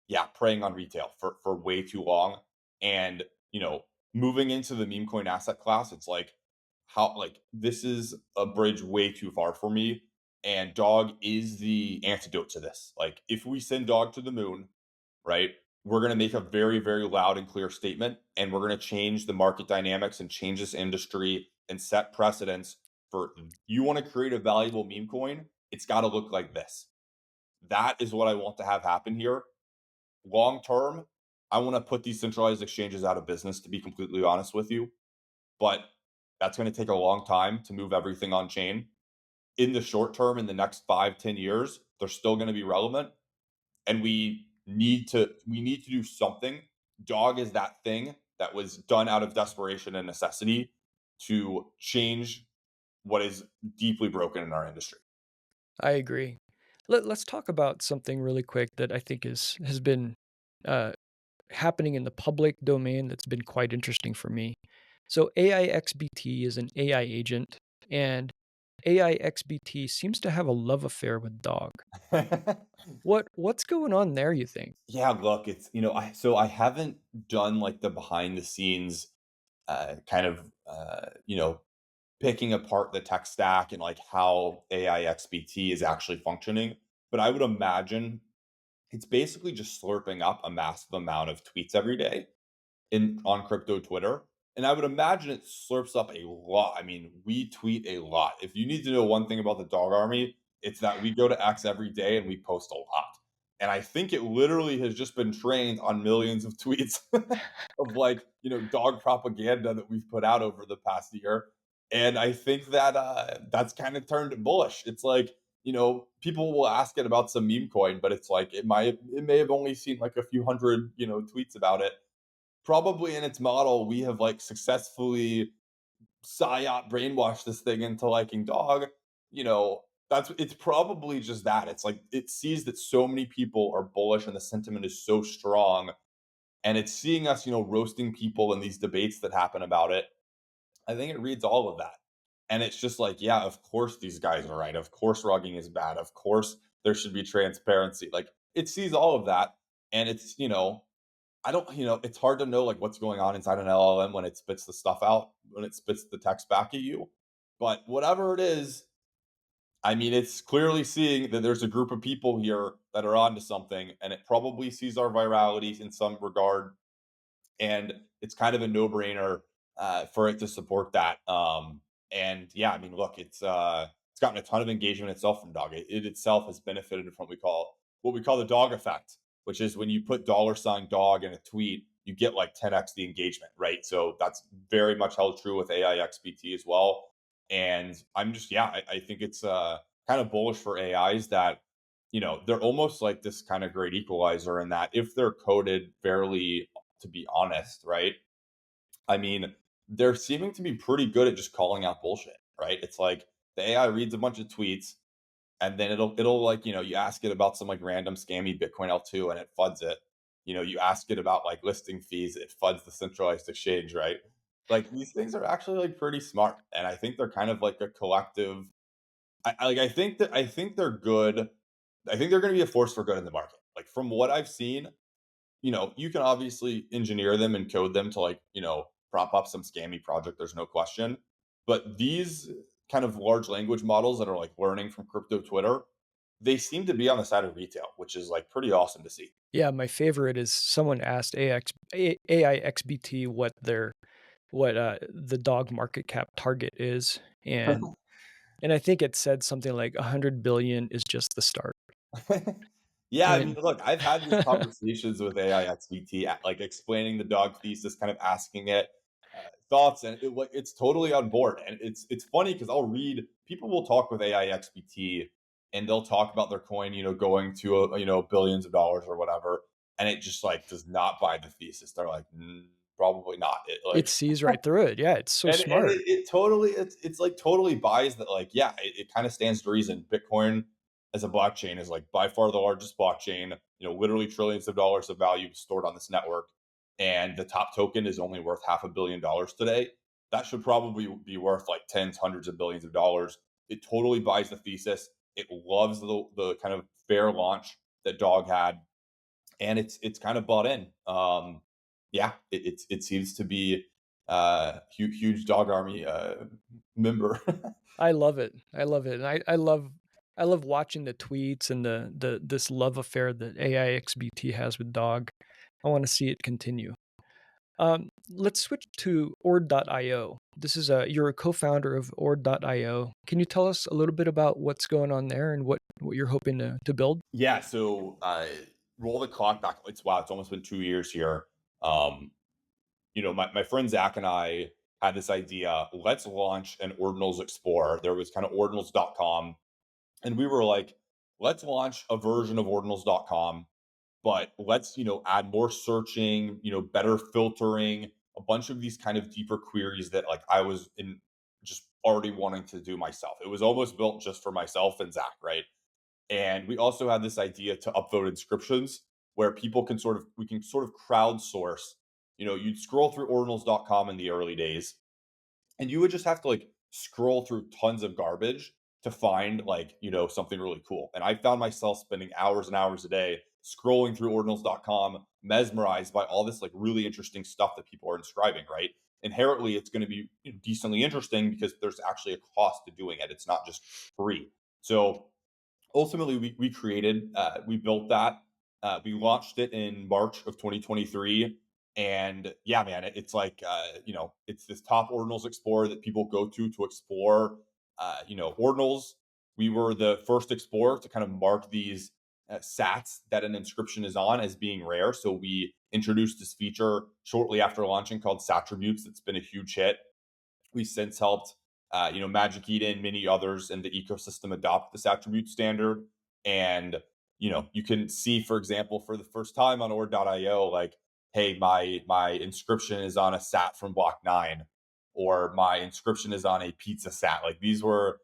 yeah, preying on retail for way too long. And, moving into the meme coin asset class, it's like, how, like, this is a bridge way too far for me. And Dog is the antidote to this. Like, if we send Dog to the moon, right, we're going to make a very, very loud and clear statement, and we're going to change the market dynamics and change this industry and set precedents for you want to create a valuable meme coin, it's got to look like this. That is what I want to have happen here. Long term, I want to put these centralized exchanges out of business, to be completely honest with you. But that's going to take a long time to move everything on chain. In the short term, in the next 5, 10 years, they're still going to be relevant. And we need to do something. Dog is that thing that was done out of desperation and necessity to change what is deeply broken in our industry. I agree. Let's talk about something really quick that I think has been uh, happening in the public domain that's been quite interesting for me. So AIXBT is an AI agent, and AIXBT seems to have a love affair with dog. What's going on there, you think? Yeah, look, it's I haven't done like the behind the scenes kind of picking apart the tech stack and like how AI XBT is actually functioning. But I would imagine it's basically just slurping up a massive amount of tweets every day in on crypto Twitter. And I would imagine it slurps up a lot. I mean, we tweet a lot. If you need to know one thing about the dog army, it's that we go to X every day and we post a lot. And I think it literally has just been trained on millions of tweets of like, dog propaganda that we've put out over the past year. And I think that that's kind of turned bullish. It's like, people will ask it about some meme coin, but it's like it may have only seen like a few hundred, tweets about it. Probably in its model, we have like successfully psyop brainwashed this thing into liking dog. It's probably just that. It's like it sees that so many people are bullish and the sentiment is so strong, and it's seeing us, roasting people in these debates that happen about it. I think it reads all of that. And it's just like, yeah, of course these guys are right. Of course rugging is bad. Of course there should be transparency. Like it sees all of that. And it's, I don't, it's hard to know like what's going on inside an LLM when it spits the stuff out, when it spits the text back at you. But whatever it is, I mean, it's clearly seeing that there's a group of people here that are onto something, and it probably sees our virality in some regard, and it's kind of a no-brainer for it to support that. And yeah, I mean, look, it's gotten a ton of engagement itself from Dog. It itself has benefited from what we call the dog effect, which is when you put $ dog in a tweet, you get like 10x the engagement, right? So that's very much held true with AIXBT as well. And I'm just, yeah, I think it's kind of bullish for AIs that they're almost like this kind of great equalizer in that if they're coded fairly, to be honest, right? I mean, they're seeming to be pretty good at just calling out bullshit, right? It's like the AI reads a bunch of tweets and then it'll like, you ask it about some like random scammy Bitcoin L2 and it fuds it. You ask it about like listing fees, it fuds the centralized exchange, right? Like these things are actually like pretty smart. And I think they're kind of like a collective. I think they're good. I think they're going to be a force for good in the market. Like from what I've seen, you can obviously engineer them and code them to like, prop up some scammy project. There's no question. But these kind of large language models that are like learning from crypto Twitter, they seem to be on the side of retail, which is like pretty awesome to see. Yeah, my favorite is someone asked AIXBT what the dog market cap target is, and I think it said something like 100 billion is just the start. Yeah, I mean, And look, I've had these conversations with AI XBT, like explaining the dog thesis, kind of asking it thoughts, and it's totally on board. And it's funny because I'll read people will talk with AI XBT and they'll talk about their coin, going to billions of dollars or whatever, and it just like does not buy the thesis. They're like, probably not. It It like sees right through it. Yeah, it's so and smart. it totally it's like totally buys that, like, yeah, it kind of stands to reason. Bitcoin as a blockchain is like by far the largest blockchain, literally trillions of dollars of value stored on this network, and the top token is only worth $500 million today. That should probably be worth like tens, hundreds of billions of dollars. It totally buys the thesis. It loves the kind of fair launch that Dog had, and it's kind of bought in. Yeah, it seems to be huge Dog Army member. I love it. I love it. And I love watching the tweets and the this love affair that AIXBT has with Dog. I want to see it continue. Let's switch to Ord.io. This is you're a co-founder of Ord.io. Can you tell us a little bit about what's going on there and what you're hoping to build? Yeah, so roll the clock back. It's almost been 2 years here. Um, my friend Zach and I had this idea. Let's launch an Ordinals Explorer. There was kind of ordinals.com, and we were like, let's launch a version of ordinals.com, but let's add more searching, better filtering, a bunch of these kind of deeper queries that like I was in just already wanting to do myself. It was almost built just for myself and Zach, right? And we also had this idea to upvote inscriptions where people can we can sort of crowdsource. You'd scroll through ordinals.com in the early days, and you would just have to like scroll through tons of garbage to find like something really cool. And I found myself spending hours and hours a day scrolling through ordinals.com, mesmerized by all this like really interesting stuff that people are inscribing, right? Inherently it's going to be decently interesting because there's actually a cost to doing it. It's not just free. So ultimately we built that. We launched it in March of 2023, and yeah, man, it's like it's this top ordinals explorer that people go to explore ordinals. We were the first explorer to kind of mark these sats that an inscription is on as being rare, so we introduced this feature shortly after launching called sattributes. That's been a huge hit. We since helped, Magic Eden and many others in the ecosystem adopt this attribute standard. And, you can see, for example, for the first time on Ord.io, like, hey, my inscription is on a sat from block 9, or my inscription is on a pizza sat. Like these were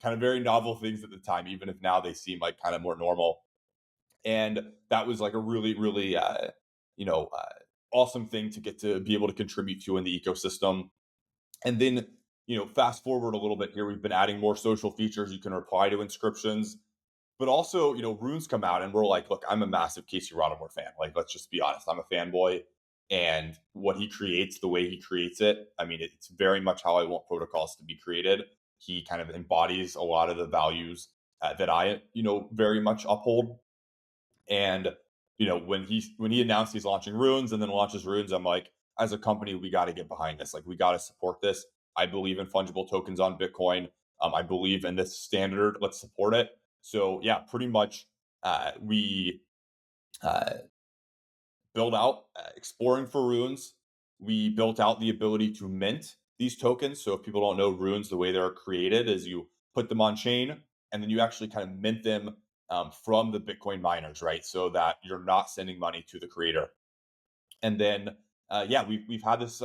kind of very novel things at the time, even if now they seem like kind of more normal. And that was like a really, really, you know, uh, awesome thing to get to be able to contribute to in the ecosystem. And then, fast forward a little bit here, we've been adding more social features. You can reply to inscriptions, but also, runes come out, and we're like, look, I'm a massive Casey Rodamore fan. Like, let's just be honest, I'm a fanboy. And what he creates, the way he creates it, I mean, it's very much how I want protocols to be created. He kind of embodies a lot of the values that I, very much uphold. And when he announced he's launching runes and then launches runes, I'm like, as a company, we got to get behind this. Like, we got to support this. I believe in fungible tokens on Bitcoin. I believe in this standard. Let's support it. So yeah, pretty much we uh, build out exploring for runes. We built out the ability to mint these tokens. So if people don't know runes, the way they're created is you put them on chain and then you actually kind of mint them from the Bitcoin miners, right? So that you're not sending money to the creator. And then, yeah, we've had this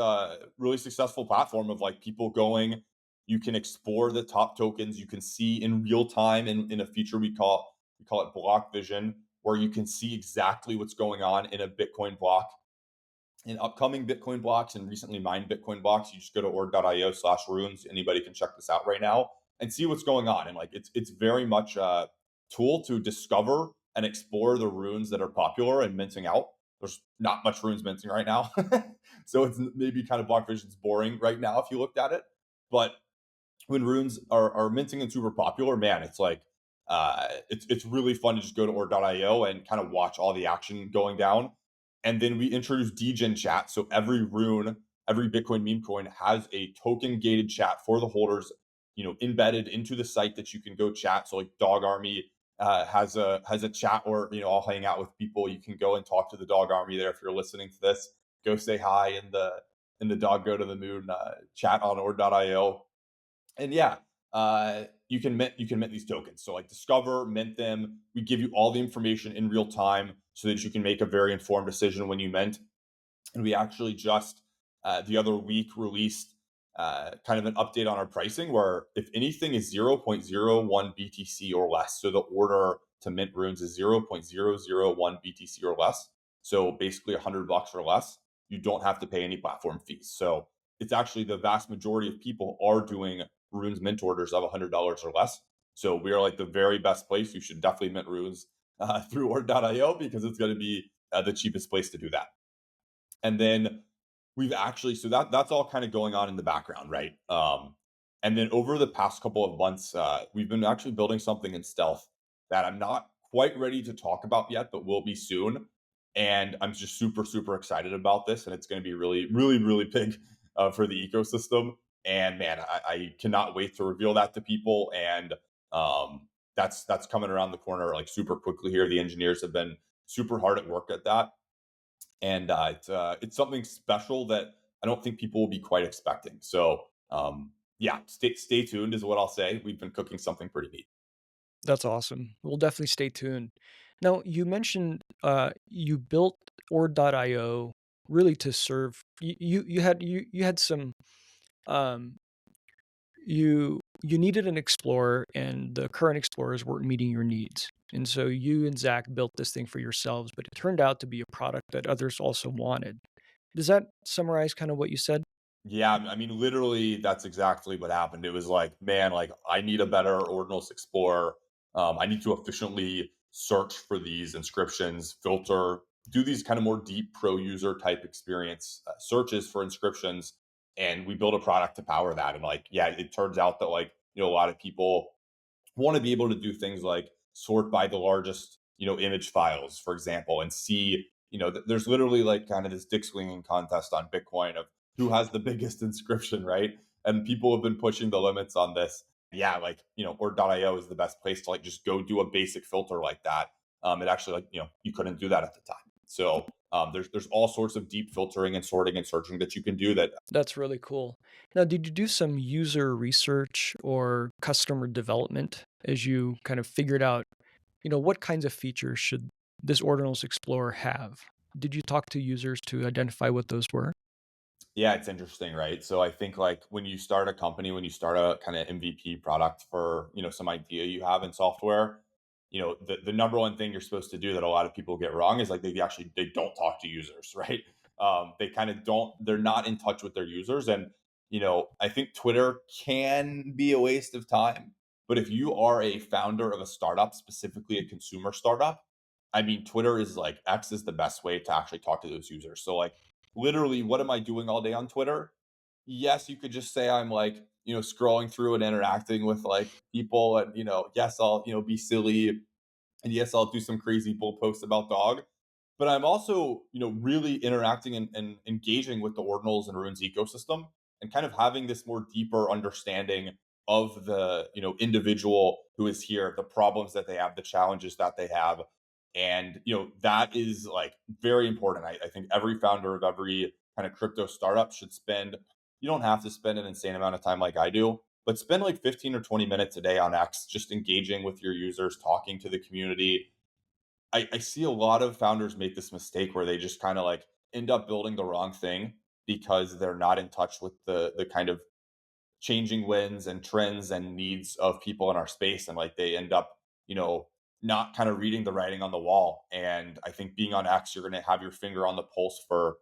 really successful platform of like people going. You can explore the top tokens. You can see in real time in a feature we call it block vision, where you can see exactly what's going on in a Bitcoin block, in upcoming Bitcoin blocks and recently mined Bitcoin blocks. You just go to org.io/runes. Anybody can check this out right now and see what's going on. And like it's very much a tool to discover and explore the runes that are popular and minting out. There's not much runes minting right now. So it's maybe kind of block vision's boring right now if you looked at it. But when runes are minting and super popular, man, it's like it's really fun to just go to org.io and kind of watch all the action going down. And then we introduced degen chat. So every rune, every Bitcoin meme coin has a token gated chat for the holders, embedded into the site that you can go chat. So like Dog Army has a chat where I'll hang out with people. You can go and talk to the Dog Army there if you're listening to this. Go say hi in the Dog Go to the Moon chat on org.io. And yeah, you can mint these tokens. So like discover, mint them. We give you all the information in real time so that you can make a very informed decision when you mint. And we actually just the other week released kind of an update on our pricing where if anything is 0.01 BTC or less, so the order to mint runes is 0.001 BTC or less, so basically $100 or less, you don't have to pay any platform fees. So it's actually the vast majority of people are doing runes mint orders of $100 or less. So we are like the very best place. You should definitely mint runes through Ord.io because it's going to be the cheapest place to do that. And then we've actually so that's all kind of going on in the background, right? And then over the past couple of months, we've been actually building something in stealth that I'm not quite ready to talk about yet, but will be soon. And I'm just super, super excited about this, and it's going to be really, really, really big for the ecosystem. And man, I cannot wait to reveal that to people. And that's coming around the corner like super quickly here. The engineers have been super hard at work at that, and it's something special that I don't think people will be quite expecting. So yeah, stay tuned is what I'll say. We've been cooking something pretty neat. That's awesome. We'll definitely stay tuned. Now, you mentioned you built Ord.io really to serve you had some um you needed an explorer and the current explorers weren't meeting your needs. And so you and Zach built this thing for yourselves, but it turned out to be a product that others also wanted. Does that summarize kind of what you said? Yeah, I mean, literally, that's exactly what happened. It was like, man, like I need a better Ordinals Explorer. I need to efficiently search for these inscriptions, filter, do these kind of more deep pro user type experience searches for inscriptions, and we built a product to power that. And like, yeah, it turns out that like a lot of people want to be able to do things like sort by the largest image files, for example, and see there's literally like kind of this dick swinging contest on Bitcoin of who has the biggest inscription, right? And people have been pushing the limits on this. Yeah, like or.io is the best place to like just go do a basic filter like that. It actually like you couldn't do that at the time. So there's all sorts of deep filtering and sorting and searching that you can do that. That's really cool. Now, did you do some user research or customer development as you kind of figured out, what kinds of features should this Ordinals Explorer have? Did you talk to users to identify what those were? Yeah, it's interesting, right? So I think like when you start a company, when you start a kind of MVP product for, some idea you have in software, the number one thing you're supposed to do that a lot of people get wrong is like they don't talk to users, right? They kind of don't, they're not in touch with their users. And, I think Twitter can be a waste of time. But if you are a founder of a startup, specifically a consumer startup, I mean, Twitter is like X is the best way to actually talk to those users. So like literally, what am I doing all day on Twitter? Yes, you could just say I'm like, scrolling through and interacting with like people, and yes, I'll, be silly, and yes, I'll do some crazy bull posts about dog. But I'm also, really interacting and engaging with the Ordinals and Runes ecosystem and kind of having this more deeper understanding of the, individual who is here, the problems that they have, the challenges that they have. And, that is like very important. I think every founder of every kind of crypto startup should spend, you don't have to spend an insane amount of time like I do, but spend like 15 or 20 minutes a day on X, just engaging with your users, talking to the community. I see a lot of founders make this mistake where they just kind of like end up building the wrong thing because they're not in touch with the kind of changing winds and trends and needs of people in our space. And like they end up, not kind of reading the writing on the wall. And I think being on X, you're going to have your finger on the pulse for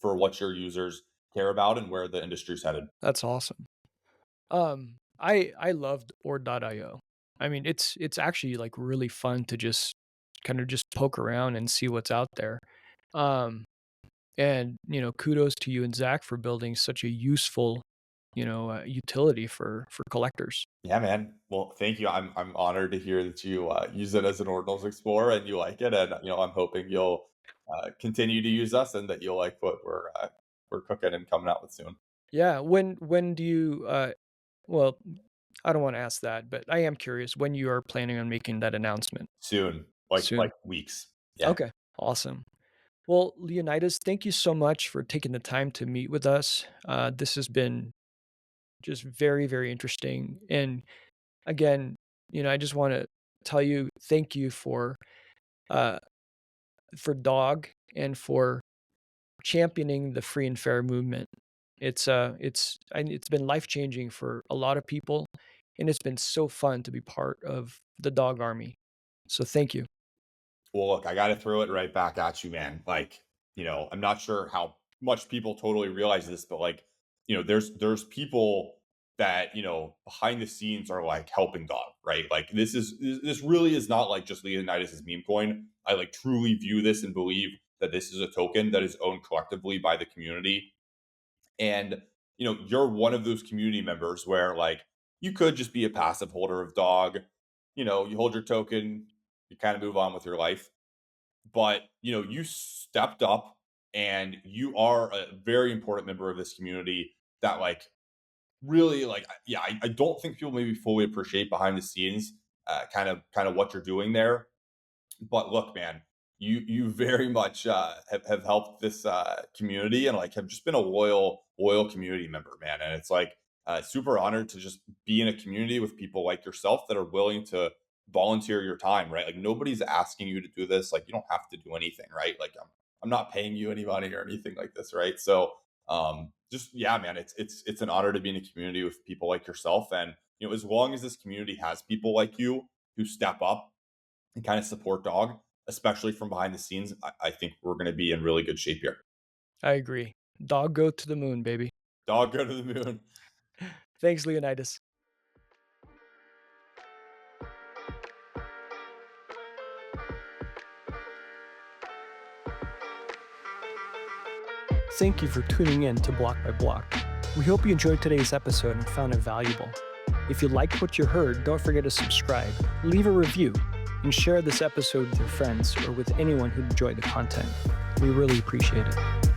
what your users care about and where the industry's headed. That's awesome. I loved Ord.io. I mean, it's actually like really fun to just kind of just poke around and see what's out there. Um, and kudos to you and Zach for building such a useful, utility for collectors. Yeah, man. Well, thank you. I'm honored to hear that you use it as an Ordinals Explorer and you like it, and I'm hoping you'll continue to use us and that you'll like what we're cooking and coming out with soon. Yeah. When do you? Well, I don't want to ask that, but I am curious when you are planning on making that announcement. Soon, Soon. like weeks. Yeah, Okay. Awesome. Well, Leonidas, thank you so much for taking the time to meet with us. This has been just very, very interesting. And again, I just want to tell you thank you uh, for Dog and for championing the free and fair movement. It's been life changing for a lot of people, and it's been so fun to be part of the Dog Army. So thank you. Well, look, I got to throw it right back at you, man. Like, I'm not sure how much people totally realize this, but like, there's people that behind the scenes are like helping Dog, right? Like, this really is not like just Leonidas's meme coin. I like truly view this and believe that this is a token that is owned collectively by the community, and you're one of those community members where like you could just be a passive holder of Dog. You hold your token, you kind of move on with your life, but you stepped up and you are a very important member of this community that like really like yeah, I don't think people maybe fully appreciate behind the scenes kind of what you're doing there. But look, man, you very much have helped this community and like have just been a loyal community member, man. And it's like super honored to just be in a community with people like yourself that are willing to volunteer your time, right? Like nobody's asking you to do this. Like you don't have to do anything, right? Like I'm not paying you any money or anything like this, right? So just yeah, man, it's an honor to be in a community with people like yourself. And as long as this community has people like you who step up and kind of support Dog, especially from behind the scenes, I think we're going to be in really good shape here. I agree. Dog go to the moon, baby. Dog go to the moon. Thanks, Leonidas. Thank you for tuning in to Block by Block. We hope you enjoyed today's episode and found it valuable. If you liked what you heard, don't forget to subscribe, leave a review, and share this episode with your friends or with anyone who enjoyed the content. We really appreciate it.